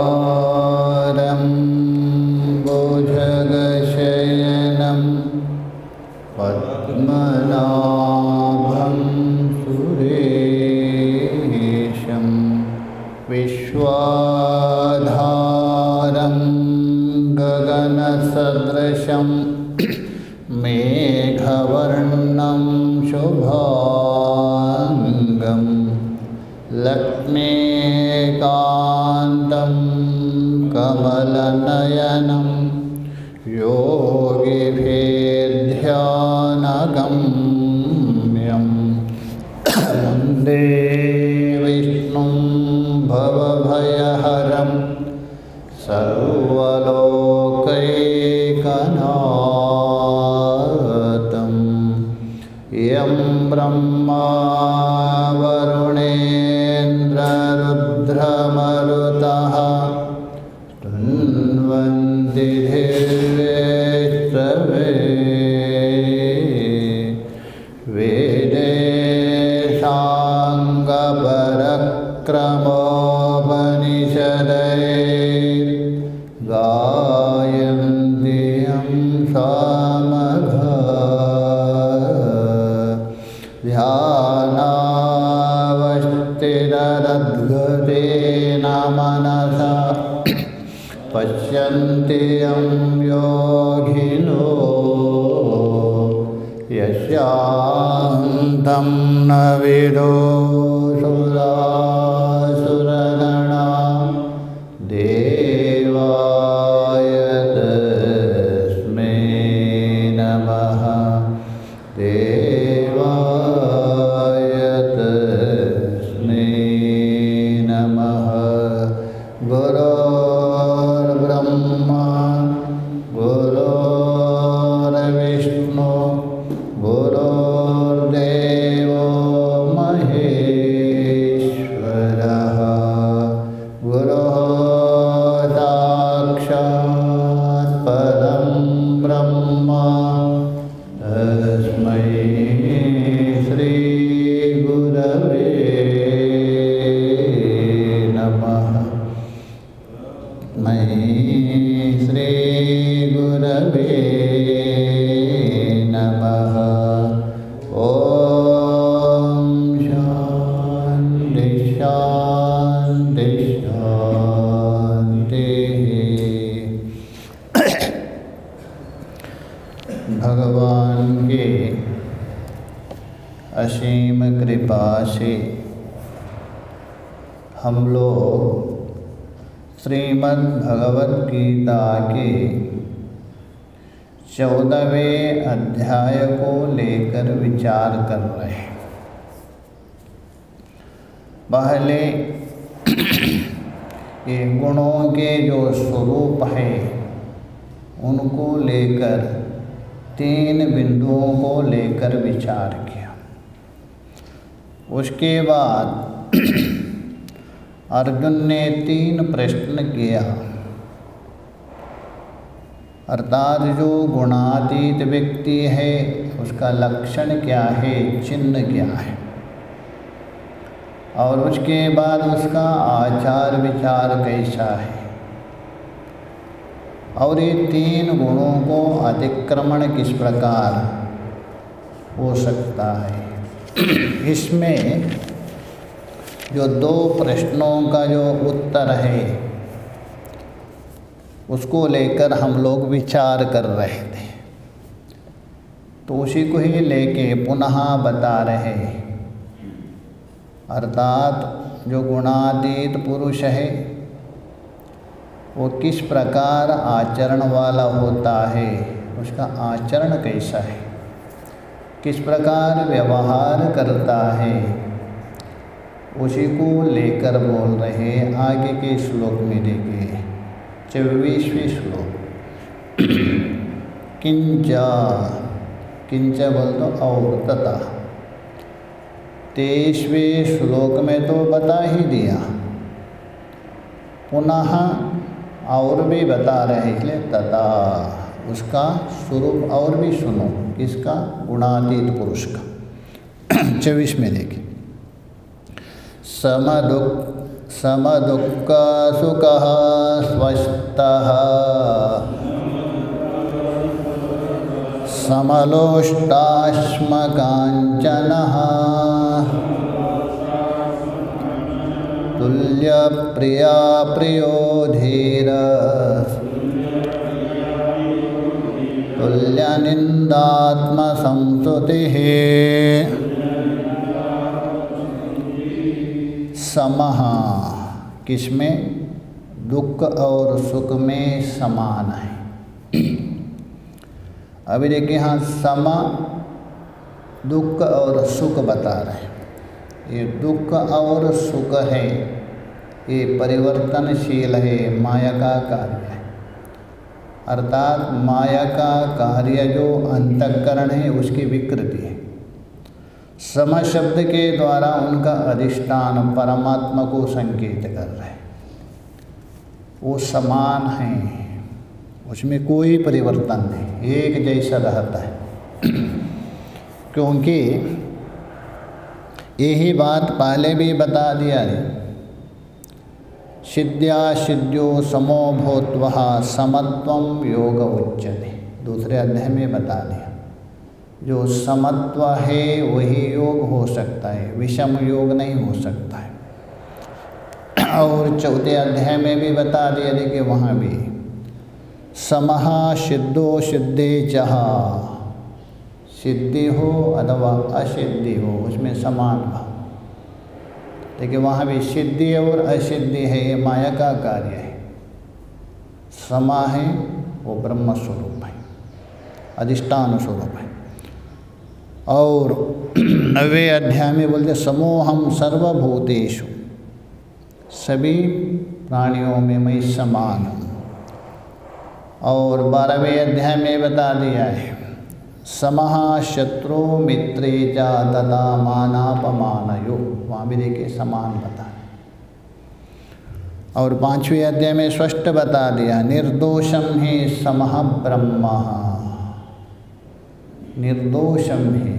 शान्ताकारं भुजगशयनं पद्मनाभं सुरेशं विश्वाधारं गगनसदृशं मेघवर्णं शुभांगं लक्ष्मीकान्तं कमलनयनं योगिभिर्ध्यानगम्यं वन्दे विष्णुं भवभयहरं सर्वलोकैकनाथं यं ब्रह्मा वरुणेन्द्ररुद्रमरुतः स्तुन्वन्ति दिव्यैस्तवे वेदेशाङ्गपरक्रमोपनिषदैर्गायन्ति यं सामगा ध्यानावस्थितरद्गतेन मनसा पश्यन्ति यं योगिनो यस्यान्तं न विदुषुरासुरगणा देवाय तस्मै नमः देवाय तस्मै नमः। गुरुर्ब्रह्मा गुरुर्विष्णु गुरुर्देवो महेश्वरः गुरुः साक्षात् परं ब्रह्म तस्मै श्रीगुरवे नमः। श्रीगुरवे नमः। ॐ शान्ति शान्ति शान्तिः। भगवान के असीम कृपा से हम लोग श्रीमद् भगवत गीता के 14वें अध्याय को लेकर विचार कर रहे हैं। पहले ये गुणों के जो स्वरूप है उनको लेकर 3 बिंदुओं को लेकर विचार किया। उसके बाद अर्जुन ने 3 प्रश्न किया, अर्थात जो गुणातीत व्यक्ति है उसका लक्षण क्या है, चिन्ह क्या है, और उसके बाद उसका आचार विचार कैसा है, और ये 3 गुणों को अतिक्रमण किस प्रकार हो सकता है। इसमें जो 2 प्रश्नों का जो उत्तर है उसको लेकर हम लोग विचार कर रहे थे, तो उसी को ही लेके पुनः बता रहे हैं। अर्थात जो गुणातीत पुरुष है वो किस प्रकार आचरण वाला होता है, उसका आचरण कैसा है, किस प्रकार व्यवहार करता है, उसी को लेकर बोल रहे। आगे के श्लोक में देखिए 24वें श्लोक। किंच बोल तो और तथा। 23वें श्लोक में तो बता ही दिया। पुनः और भी बता रहे हैं, इसलिए तथा उसका स्वरूप और भी सुनो। किसका? गुणातीत पुरुष का। 24 में देखिए, समदुःख सुखः स्वस्थः समलोष्टाश्मकाञ्चनः तुल्यप्रिया प्रियो धीर तुल्यनिन्दात्मसंस्तुतिः। समः किसमें? दुख और सुख में समान है। अभी देखिए, हाँ, सम दुख और सुख बता रहे हैं। ये दुख और सुख है, ये परिवर्तनशील है, माया का कार्य है। अर्थात माया का कार्य जो अंतःकरण है उसकी विकृति है। सम शब्द के द्वारा उनका अधिष्ठान परमात्मा को संकेत कर रहे हैं। वो समान है, उसमें कोई परिवर्तन नहीं, एक जैसा रहता है। क्योंकि यही बात पहले भी बता दिया है, सिद्ध्या सिद्ध्यो समो भूत्वः समत्वं योग उच्यते। दूसरे अध्याय में बता दिया, जो समत्व है वही योग हो सकता है, विषम योग नहीं हो सकता है। और चौथे अध्याय में भी बता दिया है कि वहाँ भी समः सिद्धो सिद्धे चः, सिद्धि हो अथवा असिद्धि हो उसमें समान भाव। देखिए वहाँ भी सिद्धि और असिद्धि है, ये माया का कार्य है। समा है वो ब्रह्म स्वरूप है, अधिष्ठान स्वरूप है। और 9वें अध्याय में बोलते समोहम सर्वभूतेषु, सभी प्राणियों में मैं समान हूँ। और 12वें अध्याय में बता दिया है समः शत्रु मित्रे च तथा मानापमानयो, वहाँ भी देखिए समान बता। और 5वें अध्याय में स्पष्ट बता दिया निर्दोषम ही समः ब्रह्म, निर्दोषम है,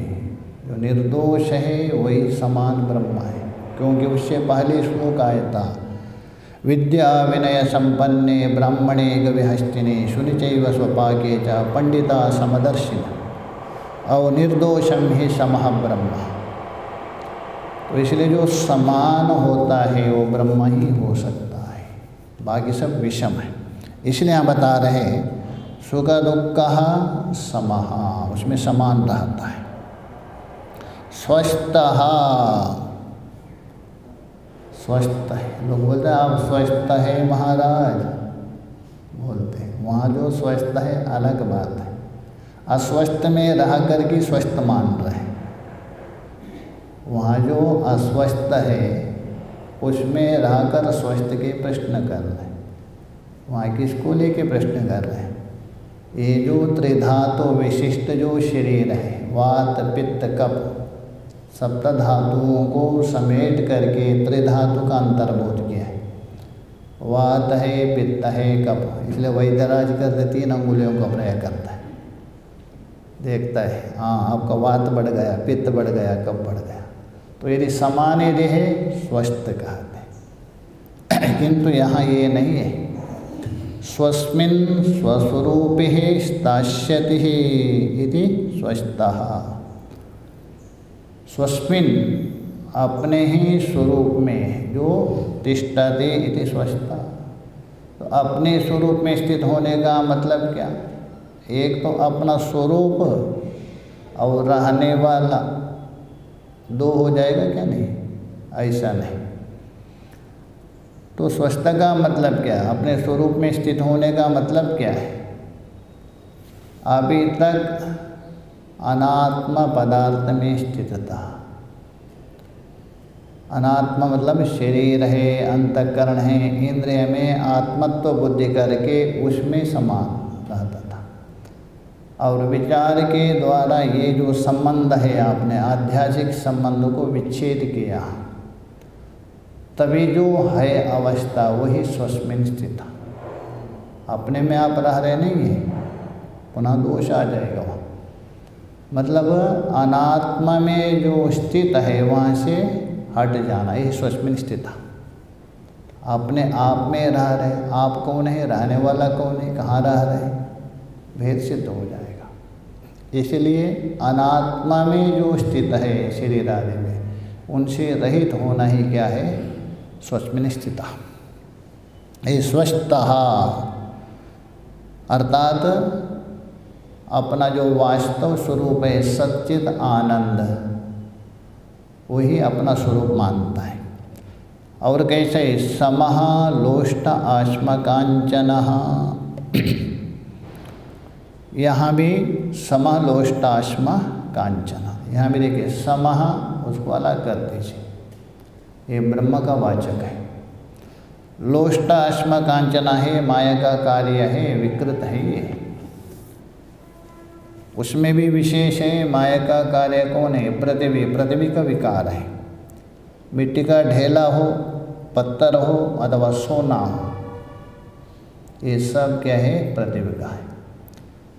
जो निर्दोष है वही समान ब्रह्म है। क्योंकि उससे पहले श्लोक आया था विद्या विनय संपन्ने ब्राह्मणे गविहस्तिने शुनिचैव स्वपाके च पंडिता समदर्शिन और निर्दोषम ही समः ब्रह्म। तो इसलिए जो समान होता है वो ब्रह्म ही हो सकता है, बाकी सब विषम है। इसलिए यहाँ बता रहे सुख दुख समः, उसमें समान रहता है। स्वस्थः, स्वस्थ है, लोग बोलते हैं आप स्वस्थ है महाराज, बोलते हैं। वहाँ जो स्वस्थ है अलग बात है, अस्वस्थ में रह कर के स्वस्थ मान रहे। वहाँ जो अस्वस्थ है उसमें रहकर स्वस्थ के प्रश्न कर रहे हैं। वहाँ किसको लेके प्रश्न कर रहे हैं? ये जो त्रिधातु विशिष्ट जो शरीर है, वात पित्त कफ, सप्त धातुओं को समेट करके त्रिधातु का अंतर्भूत किया है। वात है, पित्त है, कफ, इसलिए वैदराज करते 3 अंगुलियों का प्रयोग करता है, देखता है हाँ आपका वात बढ़ गया, पित्त बढ़ गया, कफ बढ़ गया। तो यदि समान यदि है स्वस्थ कहते हैं, किंतु यहाँ ये नहीं है। स्वस्मिन् स्वस्वरूपे स्थास्यति इति स्वस्थः, स्वस्मिन् अपने ही स्वरूप में जो तिष्ठति इति स्वस्थः। तो अपने स्वरूप में स्थित होने का मतलब क्या? एक तो अपना स्वरूप और रहने वाला, 2 हो जाएगा क्या? नहीं, ऐसा नहीं। तो स्वस्थता का मतलब क्या? अपने स्वरूप में स्थित होने का मतलब क्या है? अभी तक अनात्म पदार्थ में स्थित था। अनात्मा मतलब शरीर है, अंतःकरण है, इंद्रिय में आत्मत्व बुद्धि करके उसमें समान रहता था। और विचार के द्वारा ये जो संबंध है आपने आध्यात्मिक संबंध को विच्छेद किया, तभी जो है अवस्था वही स्वस्मिन् स्थित। अपने में आप रह रहे नहीं हैं, पुनः दोष आ जाएगा वहाँ। मतलब अनात्मा में जो स्थित है वहाँ से हट जाना, ये स्वस्मिन स्थित। अपने आप में रह रहे, आप कौन है, रहने वाला कौन है, कहाँ रह रहे, भेद सिद्ध हो जाएगा। इसलिए अनात्मा में जो स्थित है शरीर आदि में, उनसे रहित होना ही क्या है, स्वस्मिन स्थिता। ये स्वस्थः अर्थात अपना जो वास्तव स्वरूप है सच्चित आनंद, वही अपना स्वरूप मानता है। और कैसे, समः लोष्ट आश्मकांचनः, यहाँ भी समः लोष्ट आश्म कांचन, यहाँ भी देखिए समः, उसको अलग कर दीजिए, ये ब्रह्म का वाचक है। लोष्ट आश्म कांचना है, माया का कार्य है, विकृत है ये, उसमें भी विशेष है। माया का कार्य कौन है, पृथ्वी, पृथ्वी का विकार है। मिट्टी का ढेला हो, पत्थर हो अथवा सोना हो, ये सब क्या है, पृथ्वी का है।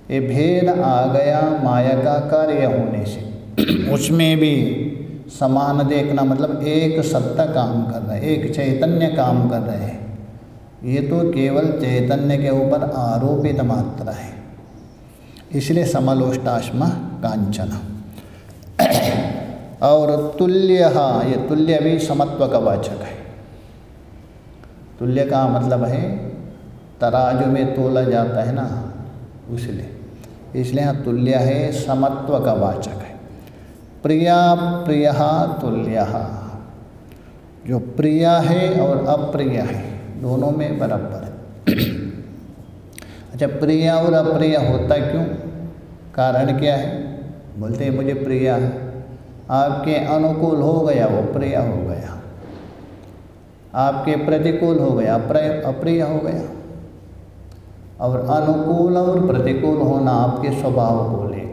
ये भेद आ गया माया का कार्य होने से। उसमें भी समान देखना, मतलब एक सत्ता काम कर रहा है, एक चैतन्य काम कर रहे हैं। ये तो केवल चैतन्य के ऊपर आरोपित मात्रा है, इसलिए समलोष्टाश्म कांचन। और तुल्य, ये तुल्य भी समत्व का वाचक है। तुल्य का मतलब है तराजू में तोला जाता है ना, इसलिए यहाँ तुल्य है, समत्व का वाचक है। प्रिया प्रियः तुल्यः, जो प्रिय है और अप्रिय है दोनों में बराबर है। अच्छा, प्रिय और अप्रिय होता क्यों, कारण क्या है, बोलते हैं मुझे प्रिय है, आपके अनुकूल हो गया वो प्रिय हो गया, आपके प्रतिकूल हो गया अप्रिय हो गया। और अनुकूल और प्रतिकूल होना आपके स्वभाव को लेकर,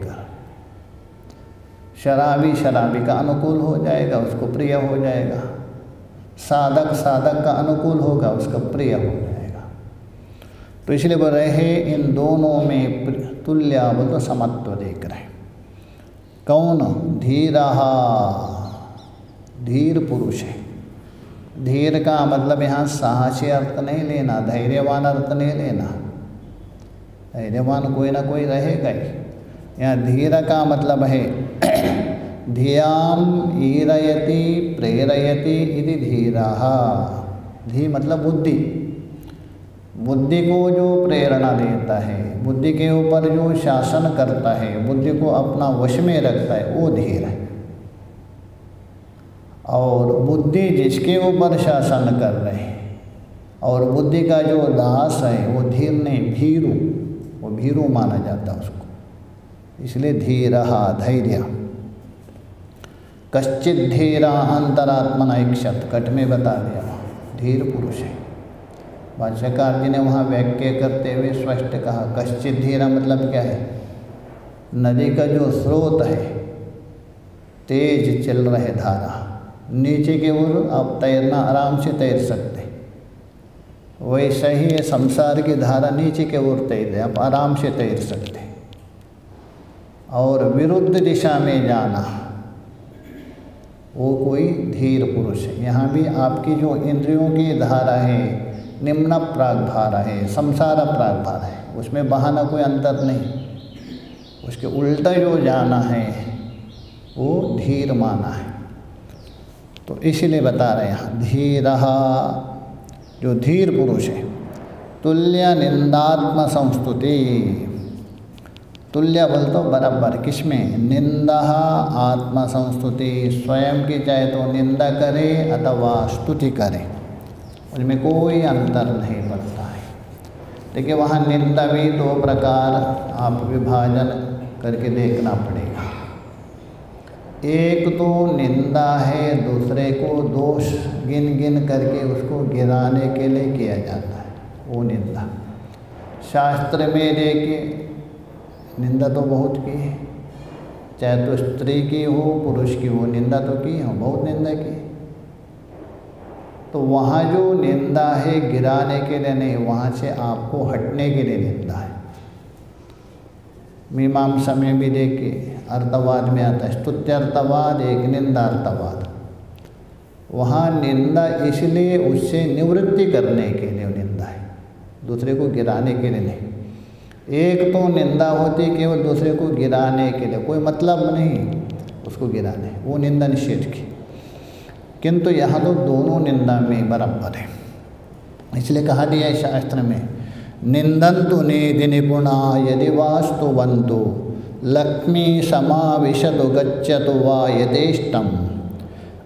शराबी का अनुकूल हो जाएगा, उसको प्रिय हो जाएगा। साधक का अनुकूल होगा, उसका प्रिय हो जाएगा। तो इसलिए बोल रहे हैं इन दोनों में तुल्य, बोल तो समत्व देख रहे हैं। कौन, धीरः, धीर पुरुष है। धीर का मतलब यहाँ साहसी अर्थ नहीं लेना, धैर्यवान अर्थ नहीं लेना। धैर्यवान कोई ना कोई रहेगा ही। यहाँ धीर का मतलब है धियाम ईरयति प्रेरयति इति धीरः। धी मतलब बुद्धि, बुद्धि को जो प्रेरणा देता है, बुद्धि के ऊपर जो शासन करता है, बुद्धि को अपना वश में रखता है, वो धीर है। और बुद्धि जिसके ऊपर शासन कर रहे हैं और बुद्धि का जो दास है वो धीर नहीं, भीरु, वो भीरु माना जाता है उसको, इसलिए धीरः धैर्य। कश्चित धीरा अंतरात्मना इक्षत, कट में बता दिया, धीर पुरुष है। भाष्यकार जी ने वहाँ व्याख्या करते हुए स्पष्ट कहा, कश्चित धीरा मतलब क्या है, नदी का जो स्रोत है, तेज चल रहे धारा, नीचे की ओर आप तैरना आराम से तैर सकते, वैसा ही है संसार की धारा, नीचे की ओर तैर आप आराम से तैर सकते। और विरुद्ध दिशा में जाना, वो कोई धीर पुरुष है। यहाँ भी आपकी जो इंद्रियों की धारा है, निम्न प्रागभार है, संसार प्रागभार है, उसमें बहाना कोई अंतर नहीं, उसके उल्टा जो जाना है वो धीर माना है। तो इसीलिए बता रहे हैं धीरः, जो धीर पुरुष है। तुल्य निंदात्म संस्तुति, तुल्य बोल तो बराबर, किसमें, निंदा आत्म संस्तुति, स्वयं की चाहे तो निंदा करे अथवा स्तुति करे, उसमें कोई अंतर नहीं पड़ता है। देखिए वहाँ निंदा भी दो प्रकार आप विभाजन करके देखना पड़ेगा। एक तो निंदा है, दूसरे को दोष गिन गिन करके उसको गिराने के लिए किया जाता है, वो निंदा। शास्त्र में देखिए निंदा तो बहुत की है, चाहे तो स्त्री की हो पुरुष की हो, निंदा तो की हो, बहुत निंदा की। तो वहाँ जो निंदा है गिराने के लिए नहीं, वहाँ से आपको हटने के लिए निंदा है। मीमांसा में भी देखिए अर्थवाद में आता है स्तुत्यर्थवाद, एक निंदार्थवाद। वहाँ निंदा इसलिए उससे निवृत्ति करने के लिए निंदा है, दूसरे को गिराने के लिए नहीं। एक तो निंदा होती केवल दूसरे को गिराने के लिए, कोई मतलब नहीं उसको गिराने, वो निंदा निषेध की। किंतु यहाँ तो दोनों निंदा में बराबर है। इसलिए कहा दिया है शास्त्र में, निंदन्तु नीति निपुणा यदि वास्तुवन्तु लक्ष्मी समाविशतु गच्छतु वा यथेष्टम्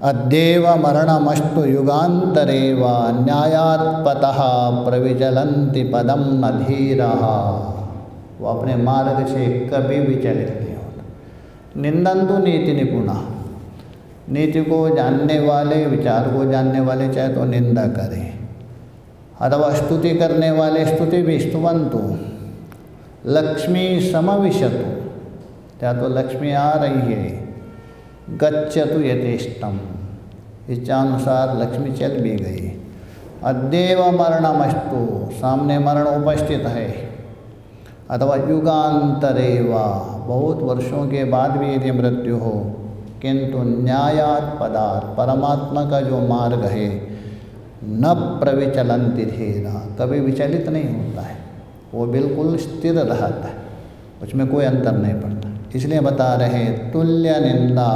अद्येव मरणमस्तु युगान्तरे वा न्यायात्पतः प्रविचलन्ति पदम न धीरः। वो अपने मार्ग से कभी विचलित नहीं होता। निंदन्तु नीति निपुणा, नीति को जानने वाले, विचार को जानने वाले चाहे तो निंदा करें, अथवा स्तुति करने वाले स्तुति भी स्तुवन्तु। लक्ष्मी समविशतु, क्या तो लक्ष्मी आ रही है, गच्छतु यथेष्टम, इच्छानुसार लक्ष्मी चल भी गई। अद्येव मरणमस्तु, सामने मरण उपस्थित है, अथवा युगांतरे वा, बहुत वर्षों के बाद भी यदि मृत्यु हो, किंतु न्यायात् पदात्, परमात्मा का जो मार्ग है, न प्रविचलन्ति धीरा, कभी विचलित नहीं होता है, वो बिल्कुल स्थिर रहता है, उसमें कोई अंतर नहीं पड़ता। इसलिए बता रहे तुल्य निंदा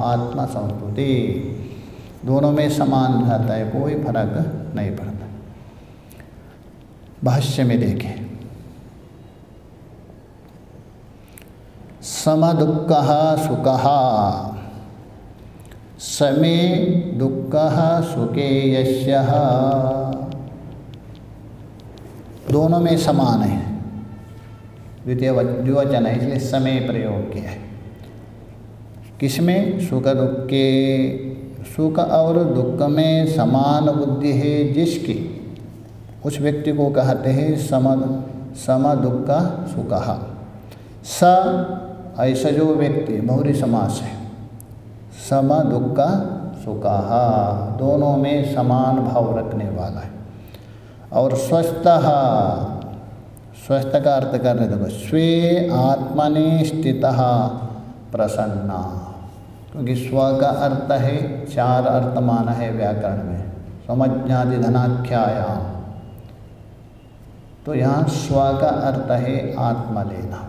आत्मा संस्तुति, दोनों में समान रहता है, कोई फर्क नहीं पड़ता। भाष्य में देखें, समदुःखः सुखः, समे दुःखः सुखे यस्यः, दोनों में समान है, द्वितीय द्विवचन है, इसलिए समय प्रयोग किया है। किसमें? सुख दुख के, सुख और दुख में समान बुद्धि है जिसकी, उस व्यक्ति को कहते हैं सम दुःख सुखः। स ऐसा जो व्यक्ति, बहुरी समास है, सम दुःख सुखः, दोनों में समान भाव रखने वाला है। और स्वस्थः, स्वस्थ का अर्थ कर रहे देखो, स्वे आत्मनि स्थितः प्रसन्ना, क्योंकि स्व का अर्थ है, चार अर्थ माना है व्याकरण में, समज्ञादि धनाख्यायाम, तो यहाँ स्व का अर्थ है आत्मा लेना।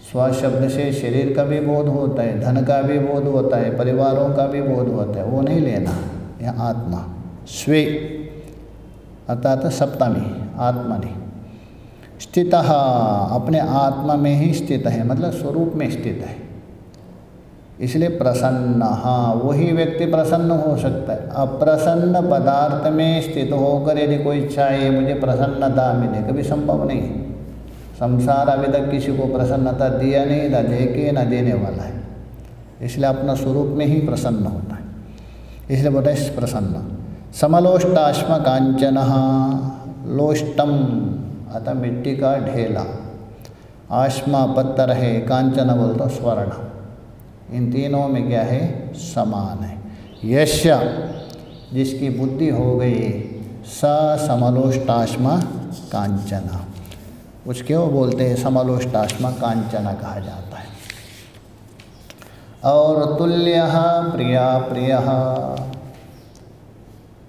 स्व शब्द से शरीर का भी बोध होता है, धन का भी बोध होता है, परिवारों का भी बोध होता है, वो नहीं लेना, यह आत्मा। स्वे अर्थात सप्तमी, आत्मनि। स्थितः, अपने आत्मा में ही स्थित है, मतलब स्वरूप में स्थित है, इसलिए प्रसन्न, हाँ वही व्यक्ति प्रसन्न हो सकता है। अप्रसन्न पदार्थ में स्थित होकर यदि कोई चाहे मुझे प्रसन्नता मिले, कभी संभव नहीं। संसार अभी तक किसी को प्रसन्नता दिया नहीं, न देके न देने वाला है, इसलिए अपना स्वरूप में ही प्रसन्न होता है, इसलिए बोलते हैं प्रसन्न। समलोष्टाश्म कांचन, लोष्टम अतः मिट्टी का ढेला, आश्मा पत्थर है, कांचन बोलते स्वर्ण, इन तीनों में क्या है? समान है। यश्य, जिसकी बुद्धि हो गई, स समलोष्टाश्म कांचन, उसके वो बोलते हैं समलोष्टाश्म कांचन कहा जाता है। और तुल्यः प्रिया प्रियः,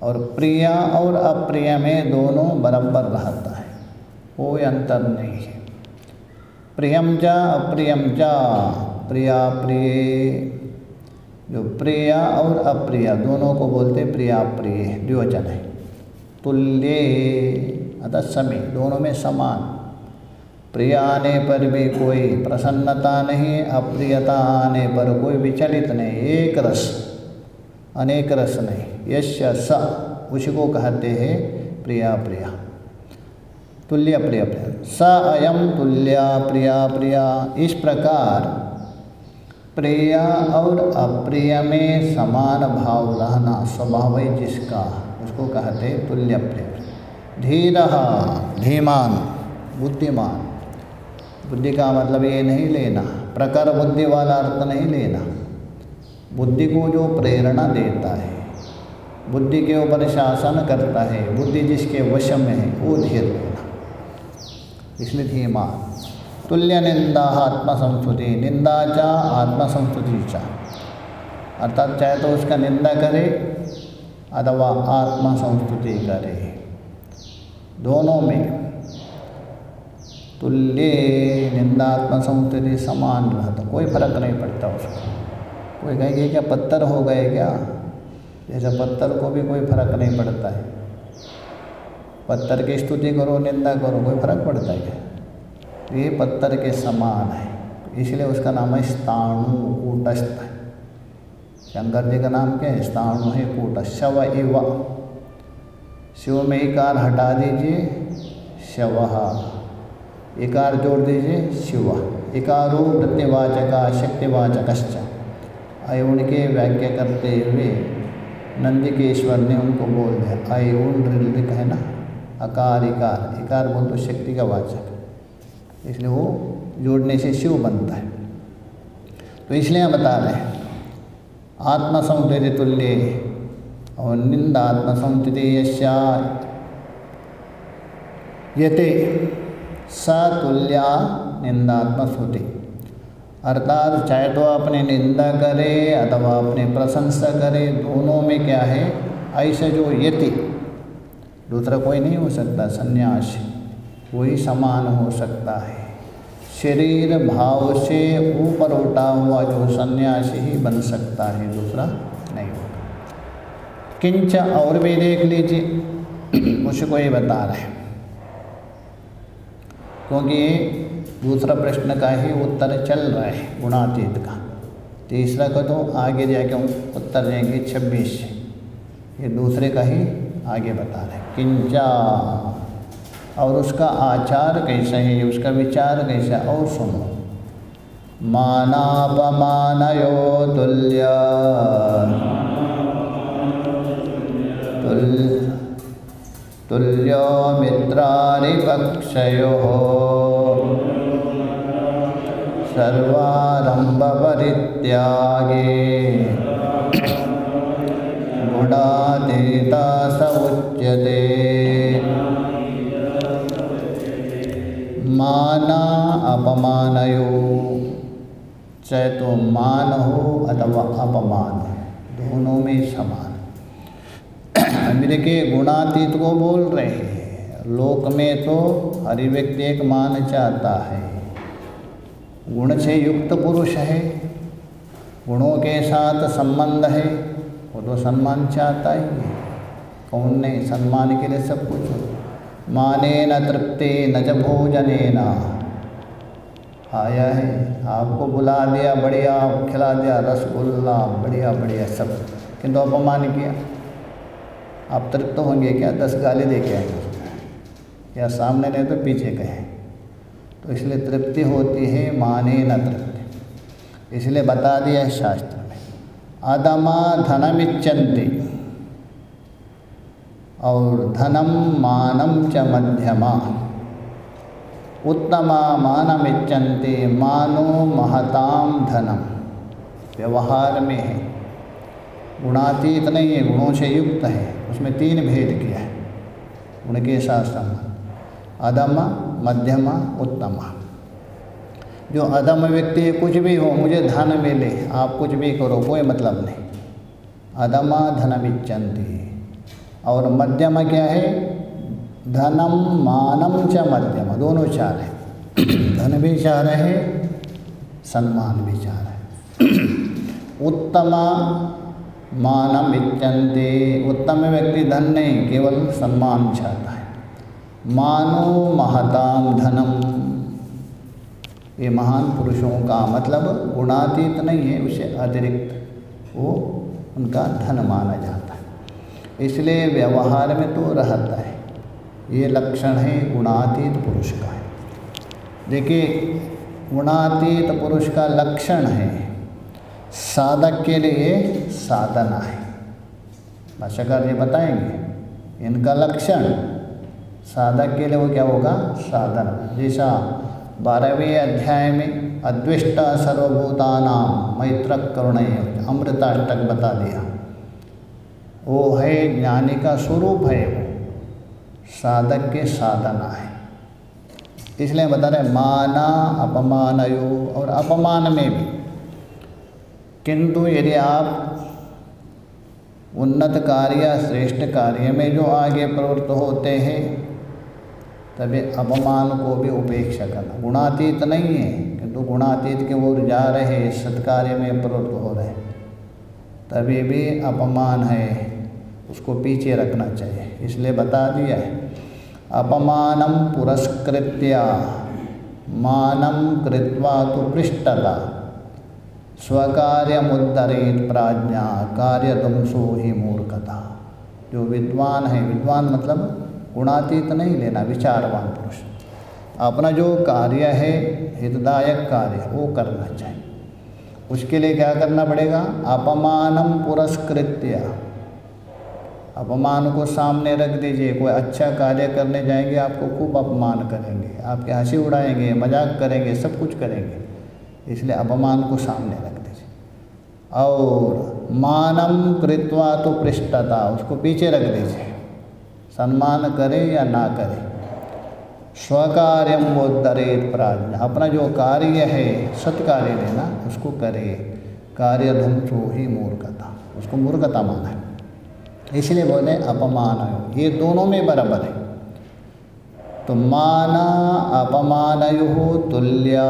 और प्रिया और अप्रिय में दोनों बराबर रहता है, कोई अंतर नहीं है। प्रियम च अप्रियम च, प्रिया प्रिय, जो प्रिया और अप्रिय दोनों को बोलते प्रिया प्रिय, द्विवचन है। तुल्ये अतः समी, दोनों में समान। प्रिय आने पर भी कोई प्रसन्नता नहीं, अप्रियता आने पर कोई विचलित नहीं, एक रस, अनेक रस नहीं। यस्य स, उसी को कहते हैं प्रिया प्रिया, तुल्य प्रिय प्रिय। स अयम तुल्या प्रिया प्रिया, इस प्रकार प्रिय और अप्रिय में समान भाव रहना स्वभाव है जिसका, उसको कहते तुल्य प्रिय। धीरः, धीमान, बुद्धिमान। बुद्धि का मतलब ये नहीं लेना, प्रखर बुद्धि वाला अर्थ नहीं लेना, बुद्धि को जो प्रेरणा देता है, बुद्धि के ऊपर शासन करता है, बुद्धि जिसके वश में है वो धीर होना, इसलिए धीमान। तुल्य निंदा आत्मसंस्तुति, निंदाचा आत्मसंस्तुतीचा, अर्थात चाहे तो उसका निंदा करे अथवा आत्मसंस्तुति करे, दोनों में तुल्य निंदा आत्मसंस्तुति समान रहता, कोई फर्क नहीं पड़ता उसको। कोई कहेंगे क्या पत्थर हो गए क्या, जैसे पत्थर को भी कोई फर्क नहीं पड़ता है, पत्थर की स्तुति करो निंदा करो कोई फर्क पड़ता है क्या, ये पत्थर के समान है, इसलिए उसका नाम है स्थाणु कूटस्थ। शंकर जी का नाम क्या है, स्थाणु है कूटस्थ। शव इव, शिव में इकार हटा दीजिए शवः, इकार जोड़ दीजिए शिव। इकारो वृत्तिवाचका शक्तिवाचकश्च, अयुण के व्याख्या करते हुए नंदिकेश्वर ने उनको बोल दिया, अयुण ऋलिक है ना, अकार इकार, इकार बोल तो शक्ति का वाचक, इसलिए वो जोड़ने से शिव बनता है। तो इसलिए हम बता रहे हैं आत्मसंस्तुति तुल्य और निंदा आत्मसंस्तुति यस्या यते स तुल्या निंदात्मस्तुति, अर्थात चाहे तो अपने निंदा करे अथवा अपने प्रशंसा करे, दोनों में क्या है, ऐसे जो यति, दूसरा कोई नहीं हो सकता, सन्यासी वही समान हो सकता है। शरीर भाव से ऊपर उठा हुआ जो सन्यासी ही बन सकता है, दूसरा नहीं होगा। किंच, और भी देख लीजिए, उसको ही बता रहे हैं, क्योंकि दूसरा प्रश्न का ही उत्तर चल रहा है गुणातीत का, तीसरा का तो आगे जाके उत्तर देंगे 26 से, ये दूसरे का ही आगे बता रहे हैं। किंचा, और उसका आचार कैसा है, उसका विचार कैसा, और सुनो। मानापमानयो तुल्य तुल्यो मित्रारिपक्षयोः सर्वारंभ परित्यागे गुणातीता स उच्यते। माना अपमानयो, चाहे तो मान हो अथवा अपमान, दोनों में समान। देखिए गुणातीत को बोल रहे हैं, लोक में तो हर व्यक्ति एक मान चाहता है, गुण से युक्त पुरुष है, गुणों के साथ संबंध है, वो तो सम्मान चाहता ही है, कौन नहीं, सम्मान के लिए सब कुछ। माने न तृप्ति न च भोजने न, आया है आपको बुला दिया, बढ़िया खिला दिया, रसगुल्ला बढ़िया बढ़िया सब, किंतु अपमान किया, आप तृप्त होंगे क्या, 10 गाली दे के आएंगे, या सामने नहीं तो पीछे कहे, तो इसलिए तृप्ति होती है माने न तृप्ति, इसलिए बता दिया है शास्त्र में। अदमा धनमिच्छन्ति, और धनम मानम च मध्यमा, उत्तमा मानमिच्छन्ति, मानो महताम धनम, व्यवहार में है, गुणातीत नहीं है, गुणों से युक्त है, उसमें 3 भेद किया है उनके साथ संबंध, अधम मध्यमा उत्तमा। जो अधम व्यक्ति है, कुछ भी हो, मुझे धन मिले, आप कुछ भी करो कोई मतलब नहीं, अधमा धनमिच्छन्ति। और मध्यमा क्या है, धनम मानम च मध्यमा, दोनों चाह रहे, धन भी चाह रहे, सम्मान भी चाह रहे। उत्तमा मानम इच्छन्ति, उत्तम व्यक्ति धन नहीं केवल सम्मान चाहता है। मानो महताम धनम, ये महान पुरुषों का मतलब गुणातीत नहीं है, उसे अतिरिक्त वो उनका धन माना जाता है, इसलिए व्यवहार में तो रहता है, ये लक्षण है गुणातीत पुरुष का है। देखिए गुणातीत पुरुष का लक्षण है, साधक के लिए साधना है, भाष्यकार ये बताएंगे इनका लक्षण, साधक के लिए वो क्या होगा, साधन। जैसा 12वें अध्याय में अद्विष्ट सर्वभूतानां मैत्रक करुणैः अमृताष्टक बता दिया, वो है ज्ञानी का स्वरूप है, वो साधक के साधना है। इसलिए बता रहे माना अपमानयो, और अपमान में भी। किंतु यदि आप उन्नत कार्य श्रेष्ठ कार्य में जो आगे प्रवृत्त होते हैं तभी अपमान को भी उपेक्षा करना। गुणातीत नहीं है किंतु गुणातीत के ओर जा रहे, सत्कार्य में प्रवृत्त हो रहे, तभी भी अपमान है, उसको पीछे रखना चाहिए। इसलिए बता दिया है अपमानम पुरस्कृत्य मानम कृत्वा तु पृष्ठता स्वकार्यमुद्धरेत प्रज्ञा कार्यदंसो ही मूर्खता। जो विद्वान है, विद्वान मतलब गुणातीत नहीं लेना, विचारवान पुरुष, अपना जो कार्य है हितदायक कार्य वो करना चाहिए। उसके लिए क्या करना पड़ेगा? अपमानम पुरस्कृत्य, अपमान को सामने रख दीजिए। कोई अच्छा कार्य करने जाएंगे आपको खूब अपमान करेंगे, आपके हंसी उड़ाएंगे, मजाक करेंगे, सब कुछ करेंगे, इसलिए अपमान को सामने रख दीजिए। और मानम कृत्वा तो पृष्ठता, उसको पीछे रख दीजिए, सम्मान करे या ना करे। स्वकार्यम वोद्धरेत प्रज्ञा, अपना जो कार्य है सत्कार्य लेना, उसको करे। कार्यधंसो ही मूर्खता, उसको मूर्खता माना है। इसलिए बोले अपमान, ये दोनों में बराबर है। तो माना अपमानयो तुल्या,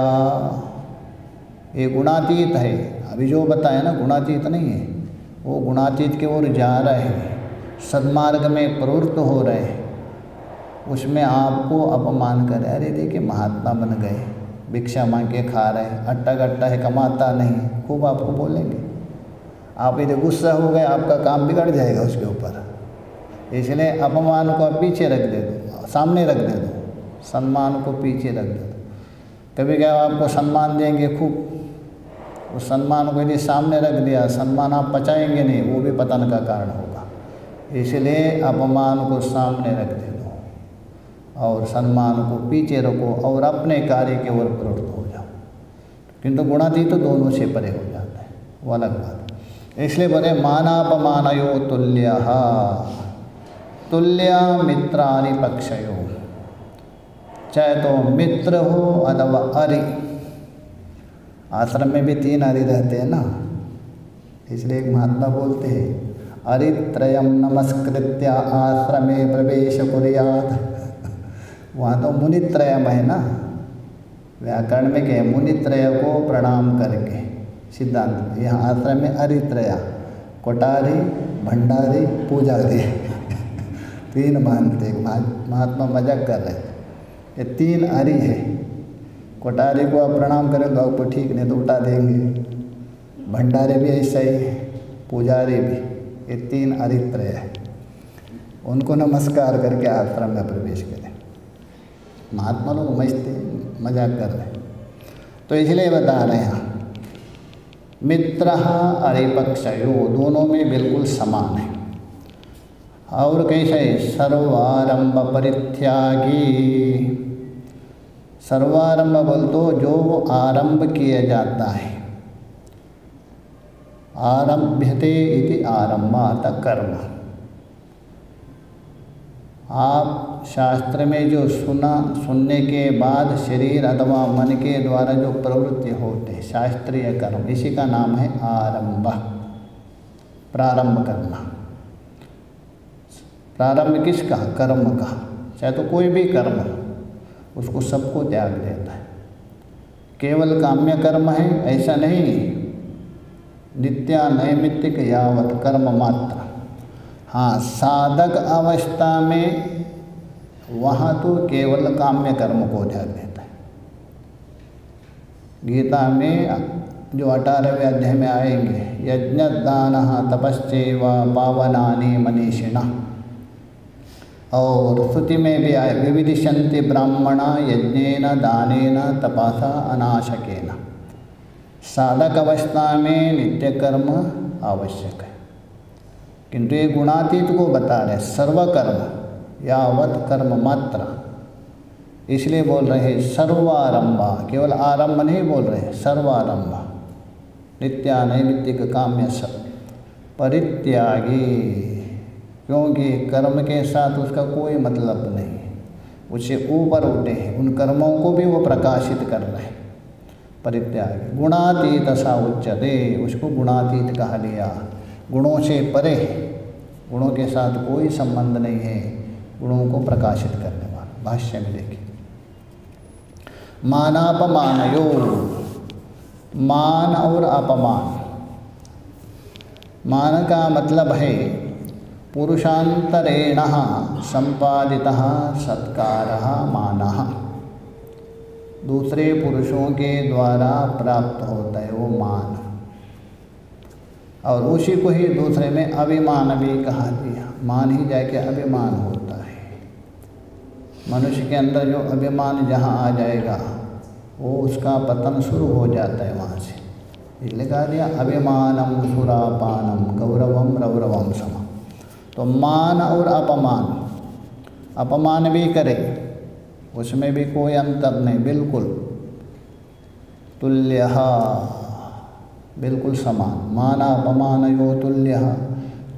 ये गुणातीत है। अभी जो बताया ना गुणातीत नहीं है, वो गुणातीत की ओर जा रहे हैं, सन्मार्ग में प्रवृत्त हो रहे हैं, उसमें आपको अपमान करे। अरे देखिए महात्मा बन गए, भिक्षा मांग के खा रहे हैं, अट्टा गट्टा है, कमाता नहीं, खूब आपको बोलेंगे। आप यदि गुस्सा हो गए आपका काम बिगड़ जाएगा उसके ऊपर। इसलिए अपमान को आप पीछे रख दे दो, सामने रख दे दो, सम्मान को पीछे रख दे दो। कभी क्या आपको सम्मान देंगे खूब, उस सम्मान को यदि सामने रख दिया, सम्मान आप पचाएंगे नहीं, वो भी पतन का कारण होगा। इसलिए अपमान को सामने रख दे दो और सम्मान को पीछे रखो और अपने कार्य के ओर प्रवृत्त हो जाओ। किंतु गुणातीत तो दोनों से परे हो जाता है, वो अलग बात। इसलिए बोले मानापमानयो तुल्यः, तुल्य मित्राणि पक्षयो, चाहे तो मित्र हो अथवा अरि। आश्रम में भी 3 अरि रहते हैं ना, इसलिए एक महात्मा बोलते हैं अरित्रयम नमस्कृत्य आश्रमे प्रवेश कुर्यात्। वहाँ तो मुनित्रयम है ना, व्याकरण में क्या मुनित्रय को प्रणाम करके सिद्धांत। यहाँ आश्रम में अरित्रया, कोठारी, भंडारी, पूजारी 3 मानते। महात्मा मजाक कर रहे थे, ये 3 अरि है। कोठारी को आप प्रणाम करें तो आपको ठीक नहीं तो उठा देंगे, भंडारी भी ऐसा ही है, पुजारी भी, ये 3 अरित्रय है। उनको नमस्कार करके आश्रम में प्रवेश करें। महात्मा लोग मजाक कर रहे हैं। तो इसलिए बता रहे हैं मित्रः अरिपक्षयो, दोनों में बिल्कुल समान है। और कैसे? सर्वारंभ परित्यागी, सर्वारंभ बोल तो जो आरंभ किया जाता है, आरभ्यते इति आरम्भात् कर्म। आप शास्त्र में जो सुनने के बाद शरीर अथवा मन के द्वारा जो प्रवृत्ति होते शास्त्रीय कर्म, इसी का नाम है आरंभ, प्रारंभ करना। प्रारंभ किसका? कर्म का। चाहे तो कोई भी कर्म, उसको सबको त्याग देता है। केवल काम्य कर्म है ऐसा नहीं, नित्या नैमित्तिक यावत कर्म मात्र। हाँ, साधक अवस्था में वहाँ तो केवल काम्य कर्म को त्याग देता है। गीता में जो 18वें अध्याय में आएंगे, यज्ञदानः तपश्चैव पावनानि मनीषिणः, और श्रुति में भी आए विविदिशन्ति ब्राह्मणा यज्ञेन दानेन तपसा अनाशकेन। साधक अवस्था में नित्य कर्म आवश्यक है, किंतु ये गुणातीत को बता रहे सर्वकर्म यावत कर्म मात्र। इसलिए बोल रहे सर्वारंभा, केवल आरंभ नहीं बोल रहे, सर्वारंभा नित्या नैमित्तिक काम्य सब परित्यागी। क्योंकि कर्म के साथ उसका कोई मतलब नहीं है, उससे ऊपर उठे हैं, उन कर्मों को भी वो प्रकाशित कर रहे हैं। परित्यागी गुणातीत सा उच्चते, उसको गुणातीत कहा गया, गुणों से परे है, गुणों के साथ कोई संबंध नहीं है, गुणों को प्रकाशित करने वाला। भाष्य में देखिए, मानापमानयो, मान और अपमान। मान का मतलब है पुरुषांतरेण संपादितः सत्कारः मानः, दूसरे पुरुषों के द्वारा प्राप्त होता है वो मान, और उसी को ही दूसरे में अभिमान भी कहा दिया। मान ही जाके अभिमान होता है। मनुष्य के अंदर जो अभिमान जहाँ आ जाएगा वो उसका पतन शुरू हो जाता है वहाँ से। इसलिए कहा दिया अभिमानम सुरापानम गौरवम रौरवम सम। तो मान और अपमान, अपमान भी करे उसमें भी कोई अंतर नहीं, बिल्कुल तुल्यः, बिल्कुल समान। मानापमानयो तुल्यः,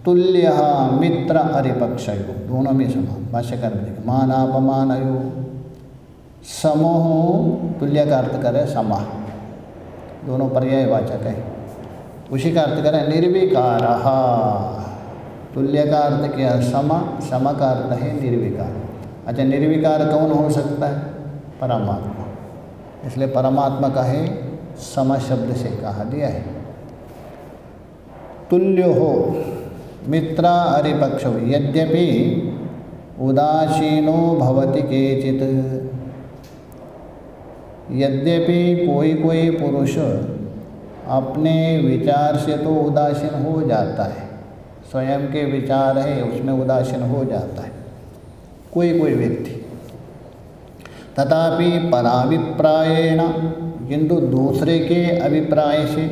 तुल्यः मित्र अरिपक्षयो, दोनों में समान। भाष्यकार में देखिए, मानापमानयो समोह, तुल्य का अर्थ करे समा, दोनों पर्यायवाचक है। उसी का अर्थ करें निर्विकारः, तुल्य का अर्थ क्या, समा, सम का अर्थ है निर्विकार। अच्छा, निर्विकार कौन हो सकता है? परमात्मा, इसलिए परमात्मा का है सम शब्द से कहा दिया है। तुल्यो हो मित्र अरिपक्ष, यद्यपि उदासीनो भवति केचित्, यद्यपि कोई कोई पुरुष अपने विचार से तो उदासीन हो जाता है, स्वयं के विचार है उसमें उदासीन हो जाता है कोई कोई व्यक्ति, तथापि पराभिप्रायेण, किंतु दूसरे के अभिप्राय से,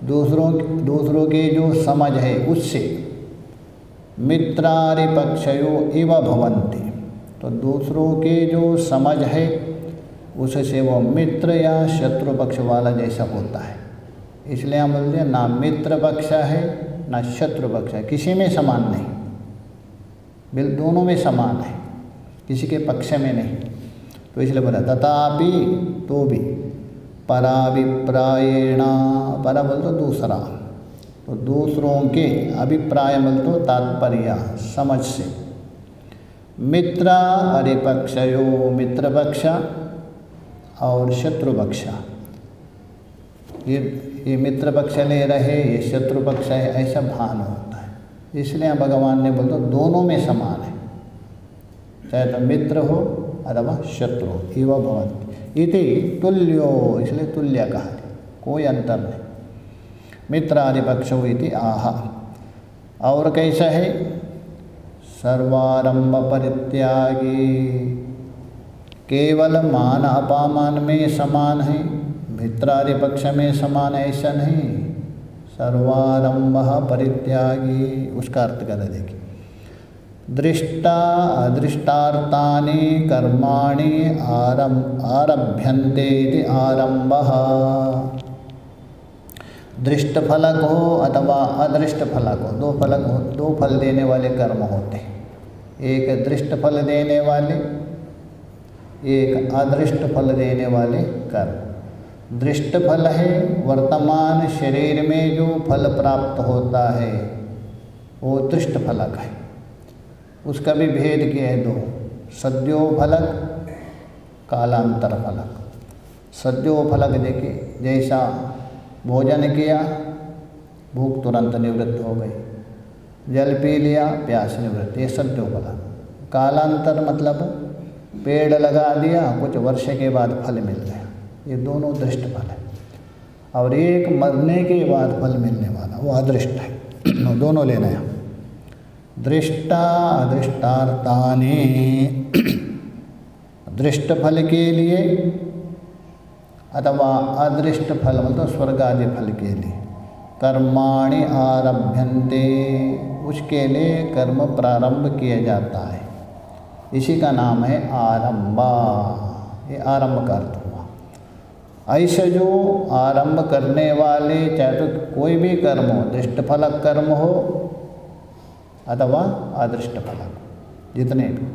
दूसरों के जो समझ है उससे मित्रारिपक्षयो इव भवन्ति, तो दूसरों के जो समझ है उससे वो मित्र या शत्रु पक्ष वाला जैसा होता है। इसलिए हम बोलते हैं ना मित्र पक्ष है ना शत्रु पक्ष है, किसी में समान नहीं, दोनों में समान है, किसी के पक्ष में नहीं। तो इसलिए बोला तथापि, तो भी, पराभिप्रायेण, परा बोल तो दूसरा, तो दूसरों के, अभिप्राय बोल तो तात्पर्य समझ से, मित्र अरिपक्षयो, मित्र पक्ष और शत्रु पक्ष, ये मित्र पक्ष ले रहे, ये शत्रु पक्ष है, ऐसा भान होता है। इसलिए भगवान ने बोलते दोनों में समान है, चाहे तो मित्र हो अथवा शत्रु हो, इव भवन्ति इति तुल्यो, इसलिए तुल्य कहा, कोई अंतर नहीं। मित्रादिपक्षो इति आह। और कैसा है? सर्वारंभ परित्यागी, केवल मान अपामान में समान है, मित्रादि पक्ष में समान ऐसा नहीं। सर्वारंभ परित्यागी, उसका अर्थ कर देखिए, दृष्टा अदृष्टार्थानि कर्माणि आरभ्यन्ते इति आरंभः। दृष्ट फलक हो अथवा अदृष्ट फलक हो, दो फल देने वाले कर्म होते हैं, एक दृष्ट फल देने वाले, एक अदृष्ट फल देने वाले कर्म। दृष्ट फल है वर्तमान शरीर में जो फल प्राप्त होता है वो दृष्ट फलक है, उसका भी भेद किया है दो, सद्यो फलक, कालांतर फलक। सद्यो फलक देखिए, जैसा भोजन किया भूख तुरंत निवृत्त हो गई, जल पी लिया प्यास निवृत्त, ये सद्यो फलक। कालांतर मतलब पेड़ लगा दिया कुछ वर्ष के बाद फल मिल गया, ये दोनों दृष्ट फल है। और एक मरने के बाद फल मिलने वाला वो अदृष्ट है, दोनों लेना है। दृष्टा अदृष्टार्थानि, दृष्ट फल के लिए अथवा अदृष्ट फल मतलब स्वर्ग आदि फल के लिए, कर्माणि आरभ्यन्ते, उसके लिए कर्म प्रारंभ किया जाता है, इसी का नाम है आरंभा। ये आरंभ का अर्थ हुआ। ऐसे जो आरंभ करने वाले, चाहे तो कोई भी कर्म हो, दृष्ट फलक कर्म हो अथवा अदृष्ट फलक, जितने भी।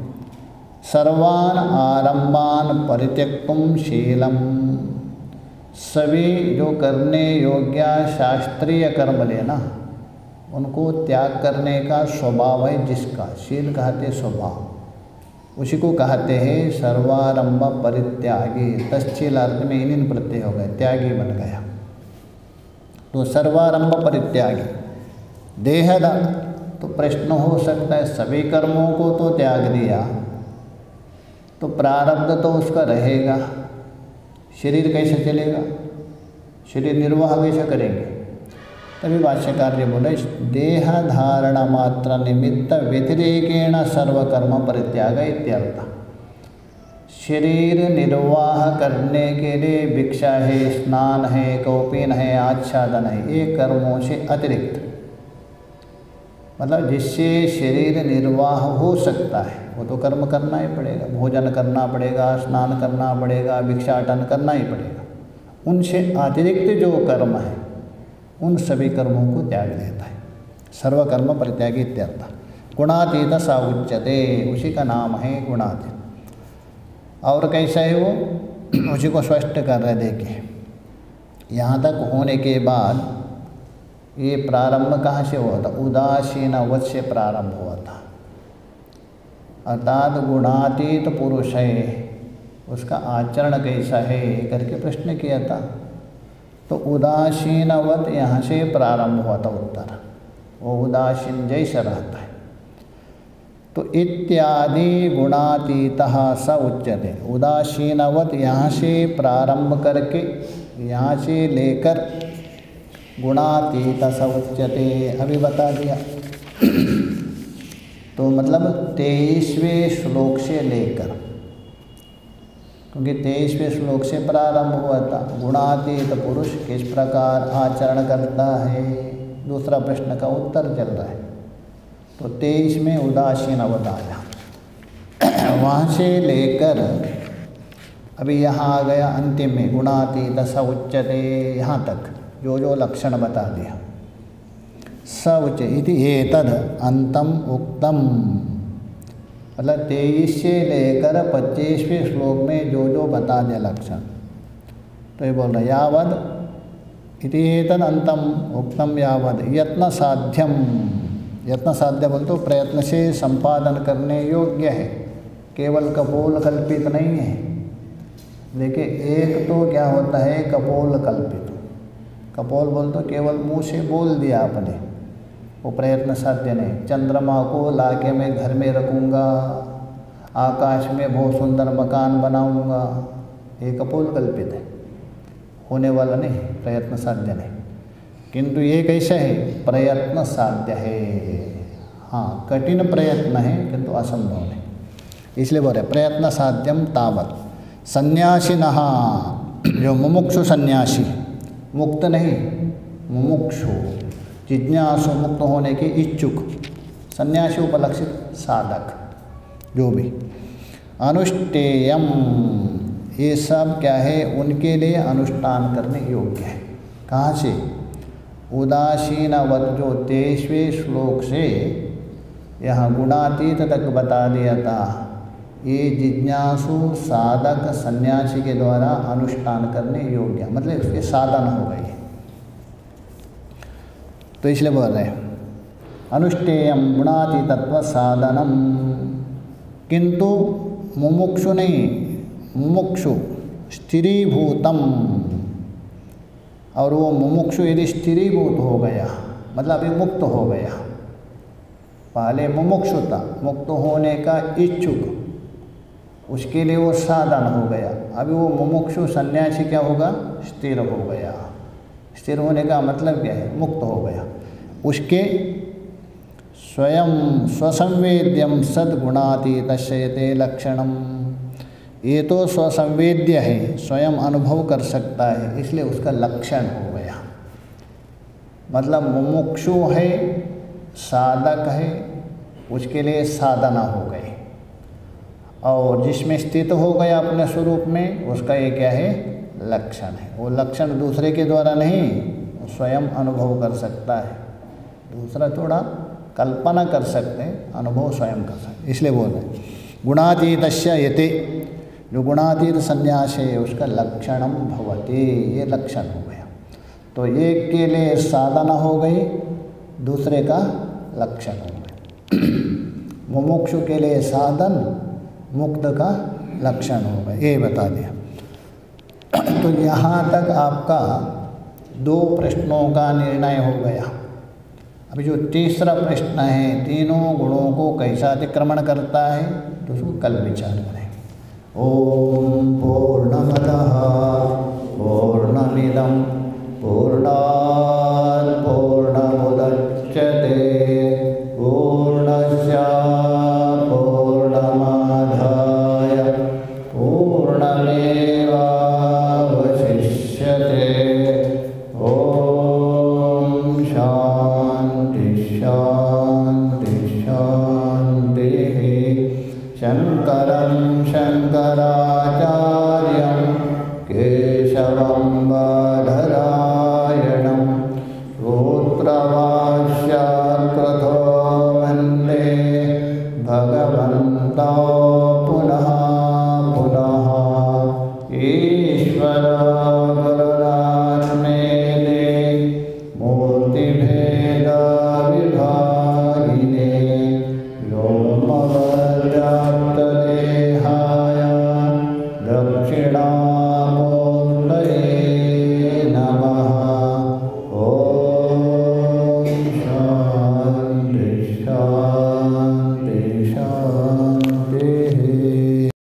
सर्वान आरंभान परित्यक्तुम शीलम, सभी जो करने योग्य शास्त्रीय कर्म लेना उनको त्याग करने का स्वभाव है जिसका, शील कहते स्वभाव, उसी को कहते हैं सर्वारंभ परित्यागी। तस्शील अर्थ में इन प्रत्यय हो गए, त्यागी बन गया। तो सर्वारंभ परित्यागी देहदा, तो प्रश्न हो सकता है सभी कर्मों को तो त्याग दिया तो प्रारब्ध तो उसका रहेगा, शरीर कैसे चलेगा, शरीर निर्वाह कैसे करेंगे। तभी भाष्यकार जी बोले देह धारण मात्र निमित्त व्यतिरेकेण सर्वकर्म परित्याग इत्यर्थ। शरीर निर्वाह करने के लिए भिक्षा है, स्नान है, कौपीन है, आच्छादन है, ये कर्मों से अतिरिक्त, मतलब जिससे शरीर निर्वाह हो सकता है वो तो कर्म करना ही पड़ेगा, भोजन करना पड़ेगा, स्नान करना पड़ेगा, भिक्षाटन करना ही पड़ेगा। उनसे अतिरिक्त जो कर्म है उन सभी कर्मों को त्याग देता है, सर्वकर्म परित्यागी इत्यर्थ। गुणातीत स उच्यते, उसी का नाम है गुणातीत। और कैसा है वो, उसी को स्पष्ट कर रहे। देखिए यहाँ तक होने के बाद ये प्रारंभ कहाँ से हुआ था, उदासीन वच से प्रारंभ हुआ था, अर्थात गुणातीत पुरुष है, उसका आचरण कैसा है करके प्रश्न किया था। तो उदासीनवत यहाँ से प्रारंभ हुआ था उत्तर, वो उदासीन जैसा रहता है। तो इत्यादि गुणातीतः स उच्यते, उदासीनवत यहाँ से प्रारंभ करके यहाँ से लेकर गुणातीत स उच्यते, अभी बता दिया। तो मतलब 23वें श्लोक से लेकर, क्योंकि 23वें श्लोक से प्रारंभ हुआ था, गुणातीत पुरुष किस प्रकार आचरण करता है, दूसरा प्रश्न का उत्तर चल रहा है। तो 23 में उदासीन अवध आया, वहाँ से लेकर अभी यहाँ आ गया अंतिम में गुणातीत स उच्यते, यहाँ तक जो जो लक्षण बता दिया। स उच्च इति एतद अंतम उक्तम, मतलब 23 से लेकर 25वें श्लोक में जो जो बता दिया लक्षण, तो ये बोल रहे यावद इति एतद अंतम उक्तम यावद यत्न साध्यम, यत्न साध्य बोल तो प्रयत्न से संपादन करने योग्य है, केवल कपोल कल्पित नहीं है। देखिए एक तो क्या होता है कपोल कल्पित, कपोल बोल तो केवल मुँह से बोल दिया आपने, वो प्रयत्न साध्य नहीं। चंद्रमा को लाके मैं घर में रखूँगा, आकाश में बहुत सुंदर मकान बनाऊँगा, ये कपोल कल्पित है, होने वाला नहीं, प्रयत्न साध्य नहीं। किंतु ये कैसा है, प्रयत्न साध्य है। हाँ कठिन प्रयत्न है किंतु असंभव नहीं, इसलिए बोल रहे प्रयत्न साध्यम तावत। सन्यासिनः, जो मुमुक्षु सन्यासी, मुक्त नहीं मुमुक्षु, जिज्ञासु मुक्त होने के इच्छुक, सन्यासी उपलक्षित साधक जो भी, अनुष्ठेयम, ये सब क्या है उनके लिए अनुष्ठान करने योग्य है। कहाँ से, उदासीनवत जो 23वें श्लोक से यहाँ गुणातीत तक बता दिया था, ये जिज्ञासु साधक सन्यासी के द्वारा अनुष्ठान करने योग्य, मतलब इसके साधन हो गए। तो इसलिए बोल रहे हैं अनुष्ठेयम गुणातीतत्व साधनम, किंतु मुमुक्षु नहीं, मुमुक्षु स्थिरीभूतम, और वो मुमुक्षु यदि स्थिरीभूत हो गया मतलब अभी मुक्त हो गया, पहले मुमुक्षु था, मुक्त होने का इच्छुक, उसके लिए वो साधन हो गया। अभी वो मुमुक्षु सन्यासी क्या होगा, स्थिर हो गया। स्थिर होने का मतलब क्या है, मुक्त हो गया। उसके स्वयं स्वसंवेद्यम सद्गुणातीतस्यते लक्षणम, ये तो स्वसंवेद्य है, स्वयं अनुभव कर सकता है, इसलिए उसका लक्षण हो गया। मतलब मुमुक्षु है, साधक है, उसके लिए साधना हो गई, और जिसमें स्थित हो गया अपने स्वरूप में, उसका ये क्या है, लक्षण है। वो लक्षण दूसरे के द्वारा नहीं, स्वयं अनुभव कर सकता है। दूसरा थोड़ा कल्पना कर सकते, अनुभव स्वयं कर सकते, इसलिए बोल रहे हैं गुणातीतस्य यते, जो गुणातीत संन्यास है उसका लक्षणम भवति, ये लक्षण हो गया। तो एक के लिए साधन हो गई, दूसरे का लक्षण हो गया। मुमुक्षु के लिए साधन, मुक्त का लक्षण हो गया, ये बता दिया। तो यहाँ तक आपका 2 प्रश्नों का निर्णय हो गया। अभी जो तीसरा प्रश्न है, तीनों गुणों को कैसा अतिक्रमण करता है, तो उसको कल विचार करें। ओम पूर्णमदः पूर्णमिदं पूर्णात् पूर्णमुदच्यते पूर्णस्य पूर्णमादाय पूर्णमेवावशिष्यते। ओम शांति शांति शांतिः। शंकरं शंकराचार्यं केशवं बादरायणं सूत्रभाष्यात् कृतो वन्दे भगवन्तौ